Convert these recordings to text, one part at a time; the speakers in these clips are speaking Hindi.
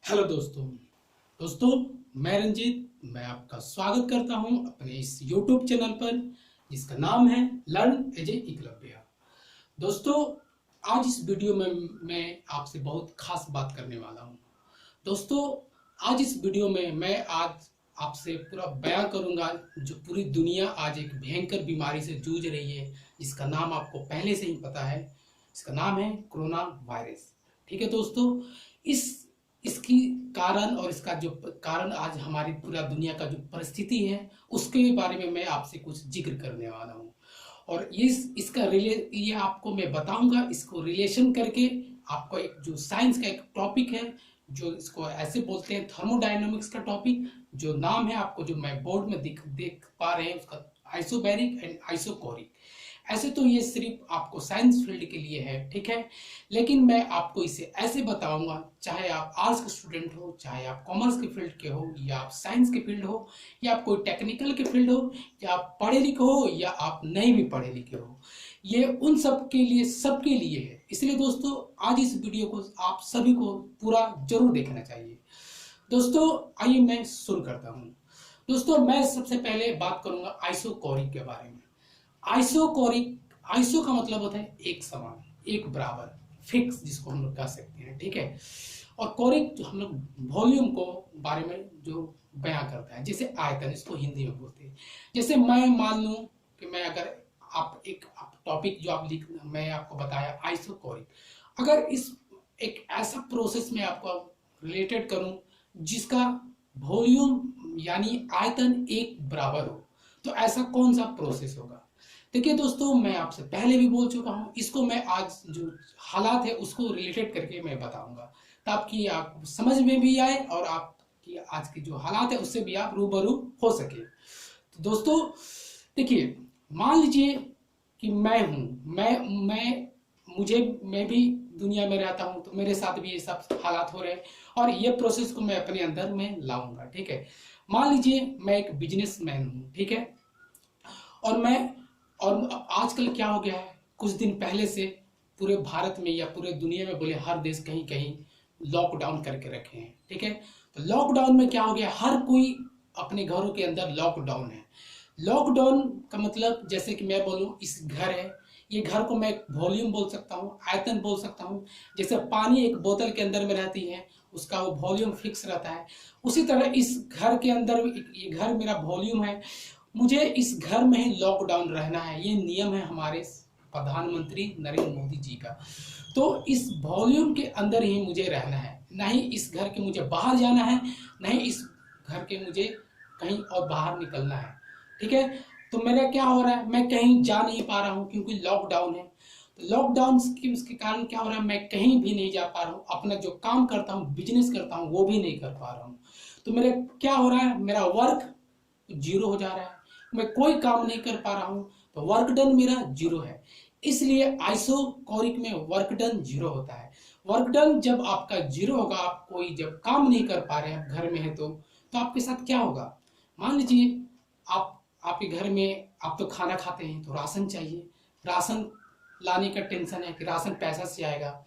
हेलो दोस्तों मैं रंजीत। मैं आपका स्वागत करता हूं अपने इस YouTube चैनल पर जिसका नाम है लर्न एज ए एकलव्य। दोस्तों, आज इस वीडियो में मैं आपसे बहुत खास बात करने वाला हूं। दोस्तों, आज इस वीडियो में मैं आज आपसे पूरा बयां करूंगा जो पूरी दुनिया आज एक भयंकर बीमारी से जूझ रही है, जिसका नाम आपको पहले से ही पता है। इसका नाम है कोरोना वायरस। ठीक है दोस्तों, इस इसकी कारण और इसका जो कारण आज हमारी पूरा दुनिया का जो परिस्थिति है उसके बारे में मैं आपसे कुछ जिक्र करने वाला हूँ। और इसका ये आपको मैं बताऊंगा, इसको रिलेशन करके आपको एक जो साइंस का एक टॉपिक है, जो इसको ऐसे बोलते हैं थर्मोडायनामिक्स का टॉपिक, जो नाम है आपको जो मैं बोर्ड में देख पा रहे हैं उसका आइसोबैरिक एंड आइसोकोरिक। ऐसे तो ये सिर्फ आपको साइंस फील्ड के लिए है, ठीक है, लेकिन मैं आपको इसे ऐसे बताऊंगा, चाहे आप आर्ट्स के स्टूडेंट हो, चाहे आप कॉमर्स के फील्ड के हो, या आप साइंस के फील्ड हो, या आप कोई टेक्निकल के फील्ड हो, या आप पढ़े लिखे हो या आप नहीं भी पढ़े लिखे हो, ये उन सब के लिए, सबके लिए है। इसलिए दोस्तों, आज इस वीडियो को आप सभी को पूरा जरूर देखना चाहिए। दोस्तों, आइए मैं शुरू करता हूँ। दोस्तों, मैं सबसे पहले बात करूंगा आइसोकोरिक के बारे में। आइसोकोरिक, आइसो का मतलब होता है एक समान, एक बराबर, फिक्स, जिसको हम लोग कह सकते हैं, ठीक है। और कोरिक जो हम लोग वॉल्यूम को बारे में जो बयां करता है, जैसे आयतन, इसको हिंदी में बोलते हैं। जैसे मैं मान लूं कि मैं अगर आप एक टॉपिक जो आप लिख, मैं आपको बताया आइसोकोरिक, अगर इस एक ऐसा प्रोसेस में आपको रिलेटेड करूं जिसका वॉल्यूम यानी आयतन एक बराबर हो, तो ऐसा कौन सा प्रोसेस होगा। देखिए दोस्तों, मैं आपसे पहले भी बोल चुका हूं, इसको मैं आज जो हालात है उसको रिलेटेड करके मैं बताऊंगा, ताकि आप समझ में भी आए और आपकी आज की जो हालात है उससे भी आप रूबरू हो सके। तो दोस्तों देखिए, मान लीजिए कि मैं हूं, मैं भी दुनिया में रहता हूं, तो मेरे साथ भी ये सब हालात हो रहे हैं और ये प्रोसेस को मैं अपने अंदर में लाऊंगा, ठीक है। मान लीजिए मैं एक बिजनेसमैन हूं, ठीक है, और आजकल क्या हो गया है, कुछ दिन पहले से पूरे भारत में या पूरे दुनिया में बोले हर देश कहीं कहीं लॉकडाउन करके रखे हैं, ठीक है। तो लॉकडाउन में क्या हो गया, हर कोई अपने घरों के अंदर लॉकडाउन है। लॉकडाउन का मतलब, जैसे कि मैं बोलूं, इस घर है, ये घर को मैं वॉल्यूम बोल सकता हूँ, आयतन बोल सकता हूँ। जैसे पानी एक बोतल के अंदर में रहती है, उसका वो वॉल्यूम फिक्स रहता है, उसी तरह इस घर के अंदर ये घर मेरा वॉल्यूम है। मुझे इस घर में ही लॉकडाउन रहना है, ये नियम है हमारे प्रधानमंत्री नरेंद्र मोदी जी का। तो इस वॉल्यूम के अंदर ही मुझे रहना है, ना ही इस घर के मुझे बाहर जाना है, ना ही इस घर के मुझे कहीं और बाहर निकलना है, ठीक है। तो मेरा क्या हो रहा है, मैं कहीं जा नहीं पा रहा हूँ क्योंकि लॉकडाउन है। तो लॉकडाउन की उसके कारण क्या हो रहा है, मैं कहीं भी नहीं जा पा रहा हूँ, अपना जो काम करता हूँ, बिजनेस करता हूँ, वो भी नहीं कर पा रहा हूँ। तो मेरा क्या हो रहा है, मेरा वर्क जीरो हो जा रहा है, मैं कोई काम नहीं कर पा रहा हूं, तो वर्क डन मेरा जीरो है। इसलिए आइसोकोरिक में वर्क डन जीरो होता है। वर्क डन जब आपका जीरो होगा, आप कोई जब काम नहीं कर पा रहे हैं, घर में है तो आपके साथ क्या होगा। मान लीजिए आपके घर में आप तो खाना खाते हैं, तो राशन चाहिए, राशन लाने का टेंशन है कि राशन पैसा से आएगा।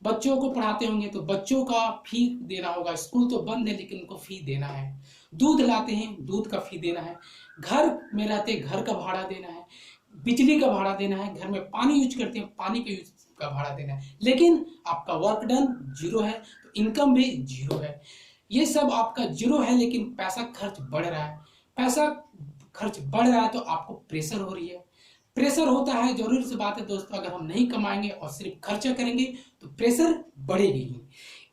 बच्चों को पढ़ाते होंगे तो बच्चों का फी देना होगा, स्कूल तो बंद है लेकिन उनको फी देना है। दूध लाते हैं, दूध का फी देना है। घर में रहते हैं, घर का भाड़ा देना है, बिजली का भाड़ा देना है, घर में पानी यूज करते हैं, पानी का यूज का भाड़ा देना है। लेकिन आपका वर्क डन जीरो है, तो इनकम भी जीरो है। ये सब आपका जीरो है, लेकिन पैसा खर्च बढ़ रहा है। पैसा खर्च बढ़ रहा है तो आपको प्रेशर हो रही है। प्रेशर होता है, जरूरी सी बात है दोस्तों, अगर हम नहीं कमाएंगे और सिर्फ खर्चा करेंगे तो प्रेशर बढ़ेगी ही।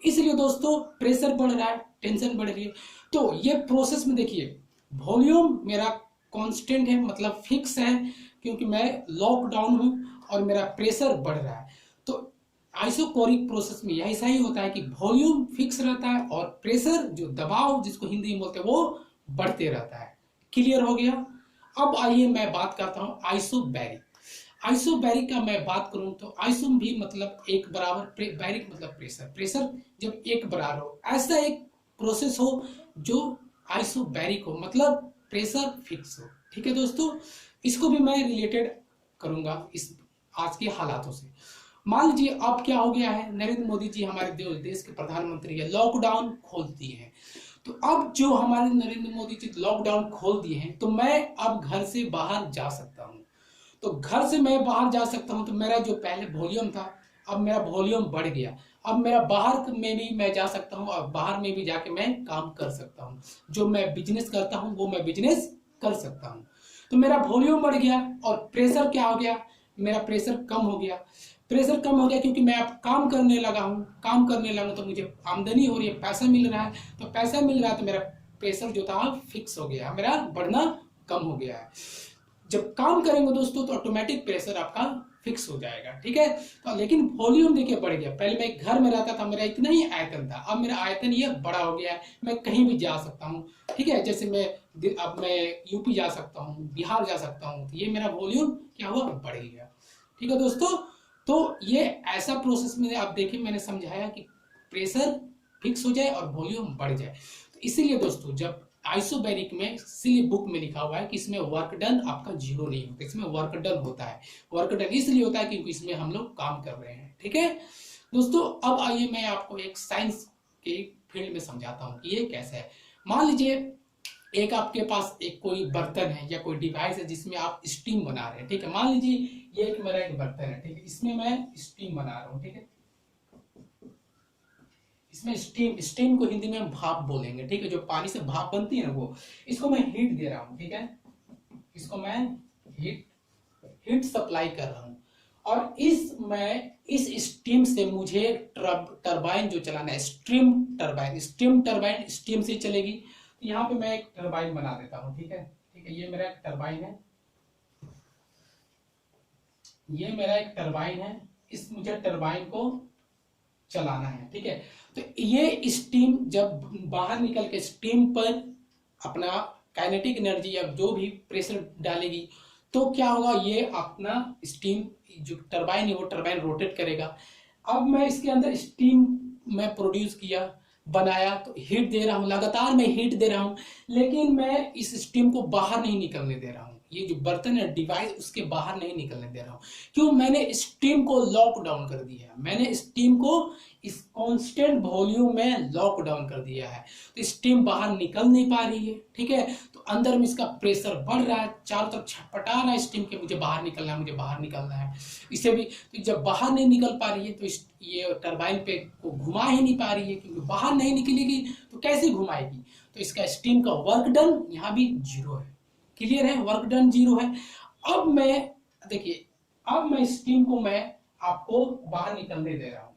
इसलिए दोस्तों, प्रेशर बढ़ रहा है, टेंशन बढ़ रही है। तो ये प्रोसेस में देखिए, वॉल्यूम मेरा कांस्टेंट है, मतलब फिक्स है, क्योंकि मैं लॉकडाउन हूं और मेरा प्रेशर बढ़ रहा है। तो आइसोकोरिक प्रोसेस में ऐसा ही होता है कि वॉल्यूम फिक्स रहता है और प्रेशर, जो दबाव जिसको हिंदी में बोलते हैं, वो बढ़ते रहता है। क्लियर हो गया। अब आइए मैं बात करता हूं आइसोबैरिक। आइसोबैरिक का मैं बात करूं तो आइसो भी मतलब एक बराबर, बैरिक मतलब प्रेशर, प्रेशर जब एक बराबर हो, ऐसा एक प्रोसेस हो जो आइसोबैरिक हो, मतलब प्रेशर फिक्स हो, ठीक है दोस्तों। इसको भी मैं रिलेटेड करूंगा इस आज के हालातों से। मान लीजिए अब क्या हो गया है, नरेंद्र मोदी जी हमारे देश के प्रधानमंत्री है, लॉकडाउन खोल दिए हैं। तो अब जो हमारे नरेंद्र मोदी जी लॉकडाउन खोल दिए हैं, तो मैं अब घर से बाहर जा सकता हूँ। तो घर से मैं बाहर जा सकता हूँ, तो मेरा जो पहले वॉल्यूम था, अब मेरा वॉल्यूम बढ़ गया। अब मेरा बाहर में भी मैं जा सकता हूँ और बाहर में भी जाके मैं काम कर सकता हूँ। जो मैं बिजनेस करता हूँ वो मैं बिजनेस कर सकता हूँ। तो मेरा वॉल्यूम बढ़ गया और प्रेशर क्या हो गया, मेरा प्रेशर कम हो गया। प्रेशर कम हो गया क्योंकि मैं अब काम करने लगा हूँ, काम करने लगा तो मुझे आमदनी हो रही है, पैसा मिल रहा है। तो पैसा मिल रहा है तो मेरा प्रेशर जो था फिक्स हो गया, मेरा बढ़ना कम हो गया है। जब काम करेंगे दोस्तों तो ऑटोमेटिक प्रेशर आपका फिक्स हो जाएगा, ठीक है। तो लेकिन वॉल्यूम देखिए बढ़ गया। पहले मैं घर में रहता था, मेरा इतना ही आयतन था, अब मेरा आयतन ये बड़ा हो गया है, मैं कहीं भी जा सकता हूँ, ठीक है। जैसे अब मैं यूपी जा सकता हूँ, बिहार जा सकता हूँ, तो ये मेरा वॉल्यूम क्या हुआ, बढ़ गया, ठीक है दोस्तों। तो ये ऐसा प्रोसेस में आप देखिए मैंने समझाया कि प्रेशर फिक्स हो जाए और वॉल्यूम बढ़ जाए। तो इसीलिए दोस्तों जब आइसोबैरिक में इसीलिए बुक में लिखा हुआ है कि इसमें वर्क डन आपका जीरो नहीं होता, इसमें वर्क डन होता है। वर्क डन इसलिए होता है क्योंकि इसमें हम लोग काम कर रहे हैं, ठीक है दोस्तों। अब आइए मैं आपको एक साइंस के फील्ड में समझाता हूँ कि ये कैसे है। मान लीजिए एक आपके पास एक कोई बर्तन है या कोई डिवाइस है जिसमें आप स्टीम बना रहे हैं, ठीक है। मान लीजिए ये एक मेरा एक बर्तन है, ठीक है, इसमें मैं स्टीम बना रहा हूँ, ठीक है। इसमें स्टीम को हिंदी में हम भाप बोलेंगे, ठीक है। जो पानी से भाप बनती है ना वो, इसको मैं हीट दे रहा हूँ, ठीक है। इसको मैं हीट सप्लाई कर रहा हूँ और इस स्टीम से मुझे टरबाइन जो चलाना है, स्टीम टरबाइन स्टीम से चलेगी। तो यहाँ पे मैं एक टरबाइन बना देता हूँ, ठीक है, ठीक है। ये मेरा एक टरबाइन है, ये मेरा एक टरबाइन है, इस मुझे टरबाइन को चलाना है, ठीक है। तो ये स्टीम जब बाहर निकल के स्टीम पर अपना काइनेटिक एनर्जी या जो भी प्रेशर डालेगी तो क्या होगा, ये अपना स्टीम जो टरबाइन है वो टरबाइन रोटेट करेगा। अब मैं इसके अंदर स्टीम मैं प्रोड्यूस किया, बनाया, तो हीट दे रहा हूँ, लगातार मैं हीट दे रहा हूँ, लेकिन मैं इस स्टीम को बाहर नहीं निकलने दे रहा हूँ। ये जो बर्तन है डिवाइस उसके बाहर नहीं निकलने दे रहा हूँ। क्यों, मैंने स्टीम को लॉक डाउन कर दिया है, मैंने स्टीम को इस कांस्टेंट वॉल्यूम में लॉक डाउन कर दिया है। तो स्टीम बाहर निकल नहीं पा रही है, ठीक है। तो अंदर में इसका प्रेशर बढ़ रहा है, चारों तरफ छटपटा रहा है स्टीम के, मुझे बाहर निकलना है, मुझे बाहर निकलना है। इसे भी तो जब बाहर नहीं निकल पा रही है तो ये टरबाइन पे को घुमा ही नहीं पा रही है, क्योंकि बाहर नहीं निकलेगी तो कैसे घुमाएगी। तो इसका स्टीम का वर्क डन यहाँ भी जीरो है, क्लियर है, वर्क डन जीरो है। अब मैं देखिए, अब मैं स्टीम को मैं आपको बाहर निकलने दे रहा हूँ,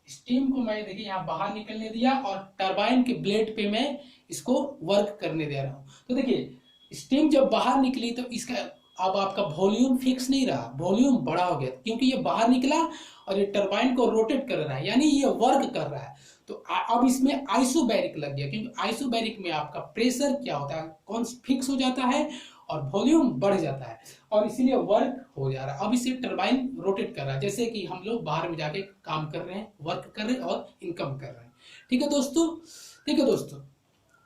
स्टीम को मैं देखिए यहाँ बाहर निकलने दिया और टरबाइन के ब्लेड पे मैं इसको वर्क करने दे रहा हूँ। तो देखिए स्टीम जब बाहर निकली तो इसका अब आपका वॉल्यूम फिक्स नहीं रहा, वॉल्यूम बड़ा हो गया क्योंकि ये बाहर निकला और ये टरबाइन को रोटेट कर रहा है, यानी ये वर्क कर रहा है। तो अब इसमें आइसोबैरिक लग गया, क्योंकि आइसोबैरिक में आपका प्रेशर क्या होता है, कौन फिक्स हो जाता है और वॉल्यूम बढ़ जाता है और इसीलिए वर्क हो जा रहा है। अब इसे टरबाइन रोटेट कर रहा है, जैसे कि हम लोग बाहर में जाके काम कर रहे हैं, वर्क कर रहे हैं और इनकम कर रहे हैं, ठीक है दोस्तों। ठीक है दोस्तों,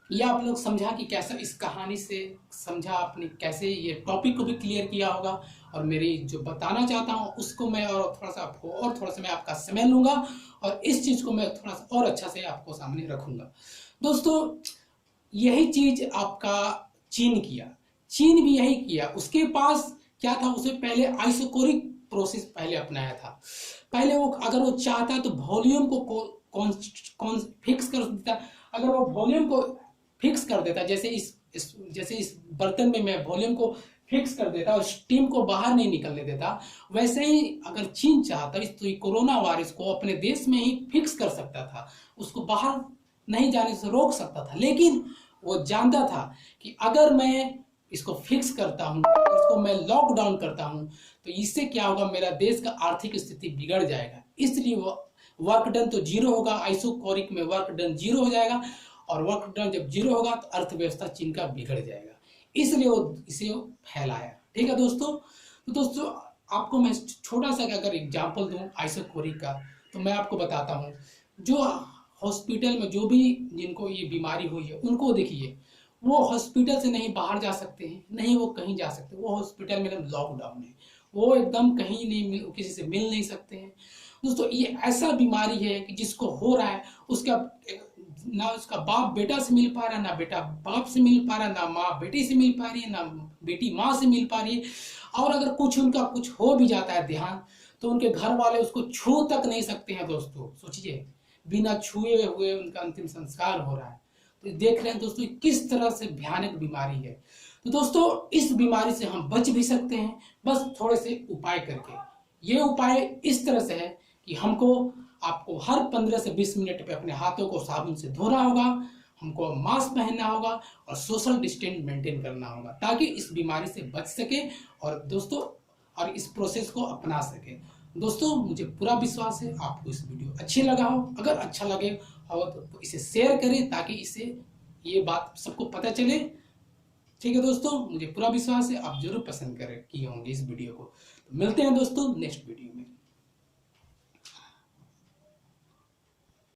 ये आप लोग समझा कि कैसे इस कहानी से समझा आपने, कैसे ये टॉपिक को भी क्लियर किया होगा। और मेरी जो बताना चाहता हूँ उसको मैं और थोड़ा सा आपको और थोड़ा सा मैं आपका समय लूँगा और इस चीज़ को मैं थोड़ा सा और अच्छा से आपको सामने रखूँगा। दोस्तों यही चीज़ आपका चीन किया, चीन भी यही किया। उसके पास क्या था, उसे पहले आइसोकोरिक प्रोसेस पहले अपनाया था। पहले वो अगर वो चाहता तो वॉल्यूम को कौन फिक्स कर देता, अगर वो वॉल्यूम को फिक्स कर देता, जैसे इस बर्तन में मैं वॉल्यूम को फिक्स कर देता और स्टीम को बाहर नहीं निकलने देता, वैसे ही अगर चीन चाहता तो कोरोना वायरस को अपने देश में ही फिक्स कर सकता था, उसको बाहर नहीं जाने से रोक सकता था। लेकिन वो जानता था कि अगर मैं इसको फिक्स करता हूँ, इसको मैं लॉकडाउन करता हूँ, तो इससे क्या होगा, मेरा देश का आर्थिक स्थिति बिगड़ जाएगा। इसलिए वो वर्क डन तो जीरो होगा, आइसोकोरिक में वर्क डन जीरो हो जाएगा और वर्क डन जब जीरो होगा तो अर्थव्यवस्था चीन का बिगड़ जाएगा, इसलिए वो इसे फैलाया। ठीक है दोस्तों, तो दोस्तों आपको मैं छोटा सा अगर एग्जाम्पल दूं आइसोकोरिक का, तो मैं आपको बताता हूँ। जो हॉस्पिटल में जो भी जिनको ये बीमारी हुई है उनको देखिए, वो हॉस्पिटल से नहीं बाहर जा सकते हैं, नहीं वो कहीं जा सकते, वो हॉस्पिटल में एकदम लॉकडाउन है, वो एकदम कहीं नहीं किसी से मिल नहीं सकते हैं, दोस्तों ये ऐसा बीमारी है कि जिसको हो रहा है उसका ना उसका बाप बेटा से मिल पा रहा है, ना बेटा बाप से मिल पा रहा है, ना माँ बेटी से मिल पा रही है, ना बेटी माँ से मिल पा रही है। और अगर कुछ उनका कुछ हो भी जाता है ध्यान, तो उनके घर वाले उसको छू तक नहीं सकते हैं। दोस्तों सोचिए, बिना छुए हुए उनका अंतिम संस्कार हो रहा है। तो देख रहे हैं दोस्तों किस तरह से भयानक बीमारी है। तो दोस्तों इस बीमारी से हम बच भी सकते हैं, बस थोड़े से उपाय करके। ये उपाय इस तरह से है कि आपको हर 15 से 20 मिनट पे अपने हाथों को साबुन से धोना होगा, हमको मास्क पहनना होगा और सोशल डिस्टेंस मेंटेन करना होगा, ताकि इस बीमारी से बच सके और दोस्तों और इस प्रोसेस को अपना सके। दोस्तों मुझे पूरा विश्वास है आपको इस वीडियो अच्छी लगा हो। अगर अच्छा लगे हो तो इसे शेयर करें, ताकि इसे ये बात सबको पता चले। ठीक है दोस्तों, मुझे पूरा विश्वास है आप जरूर पसंद किए होंगे इस वीडियो को। तो मिलते हैं दोस्तों नेक्स्ट वीडियो में।